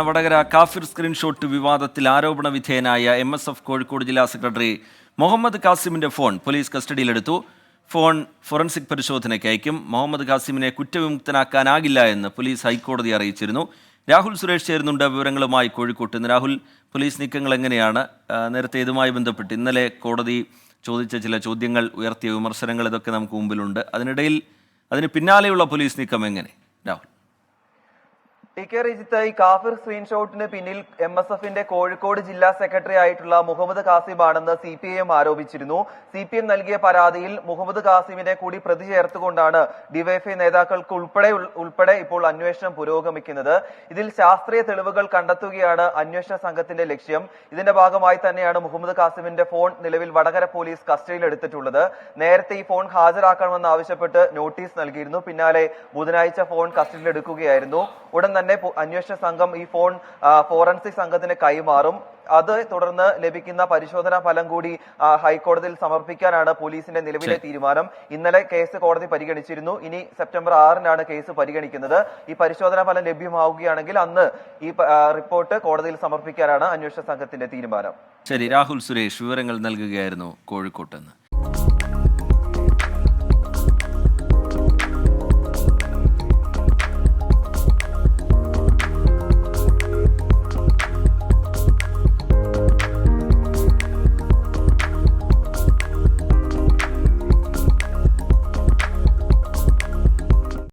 വടകര കാഫിർ സ്ക്രീൻഷോട്ട് വിവാദത്തിൽ ആരോപണ വിധേയനായ MSF കോഴിക്കോട് ജില്ലാ സെക്രട്ടറി മുഹമ്മദ് കാസിമിന്റെ ഫോൺ പോലീസ് കസ്റ്റഡിയിലെടുത്തു. ഫോൺ ഫോറൻസിക് പരിശോധനയ്ക്ക് അയക്കും. മുഹമ്മദ് കാസിമിനെ കുറ്റവിമുക്തനാക്കാനാകില്ല എന്ന് പോലീസ് ഹൈക്കോടതിയെ അറിയിച്ചിരുന്നു. രാഹുൽ സുരേഷ് ചേരുന്നുണ്ട് വിവരങ്ങളുമായി കോഴിക്കോട്ട് നിന്ന്. രാഹുൽ, പോലീസ് നീക്കങ്ങൾ എങ്ങനെയാണ്? നേരത്തെ ഇതുമായി ബന്ധപ്പെട്ട് ഇന്നലെ കോടതി ചോദിച്ച ചില ചോദ്യങ്ങൾ, ഉയർത്തിയ വിമർശനങ്ങൾ, ഇതൊക്കെ നമുക്ക് മുമ്പിലുണ്ട്. അതിന് പിന്നാലെയുള്ള പോലീസ് നീക്കം എങ്ങനെ, രാഹുൽ? ടി.കെ. റിജിത്ത്, ഈ കാഫിർ സ്ക്രീൻഷോട്ടിന് പിന്നിൽ MSFന്റെ കോഴിക്കോട് ജില്ലാ സെക്രട്ടറി ആയിട്ടുള്ള മുഹമ്മദ് കാസിം ആണെന്ന് CPIM ആരോപിച്ചിരുന്നു. CPIM നൽകിയ പരാതിയിൽ മുഹമ്മദ് കാസിമിനെ കൂടി പ്രതി ചേർത്തുകൊണ്ടാണ് ഡിവൈഎഫ്ഐ നേതാക്കൾക്ക് ഉൾപ്പെടെ ഇപ്പോൾ അന്വേഷണം പുരോഗമിക്കുന്നത്. ഇതിൽ ശാസ്ത്രീയ തെളിവുകൾ കണ്ടെത്തുകയാണ് അന്വേഷണ സംഘത്തിന്റെ ലക്ഷ്യം. ഇതിന്റെ ഭാഗമായി തന്നെയാണ് മുഹമ്മദ് കാസിമിന്റെ ഫോൺ നിലവിൽ വടകര പോലീസ് കസ്റ്റഡിയിലെടുത്തിട്ടുള്ളത്. നേരത്തെ ഈ ഫോൺ ഹാജരാക്കണമെന്ന് ആവശ്യപ്പെട്ട് നോട്ടീസ് നൽകിയിരുന്നു. പിന്നാലെ ബുധനാഴ്ച ഫോൺ കസ്റ്റഡിയിലെടുക്കുകയായിരുന്നു. ഉടൻ തന്നെ അന്വേഷണ സംഘം ഈ ഫോൺ ഫോറൻസിക് സംഘത്തിന് കൈമാറും. അത് തുടർന്ന് ലഭിക്കുന്ന പരിശോധനാ ഫലം കൂടി ഹൈക്കോടതിയിൽ സമർപ്പിക്കാനാണ് പോലീസിന്റെ നിലവിലെ തീരുമാനം. ഇന്നലെ കേസ് കോടതി പരിഗണിച്ചിരുന്നു. ഇനി സെപ്റ്റംബർ 6-നാണ് കേസ് പരിഗണിക്കുന്നത്. ഈ പരിശോധനാ ഫലം ലഭ്യമാവുകയാണെങ്കിൽ അന്ന് ഈ റിപ്പോർട്ട് കോടതിയിൽ സമർപ്പിക്കാനാണ് അന്വേഷണ സംഘത്തിന്റെ തീരുമാനം. ശരി, രാഹുൽ സുരേഷ് വിവരങ്ങൾ നൽകുകയായിരുന്നു കോഴിക്കോട്ട് നിന്ന്.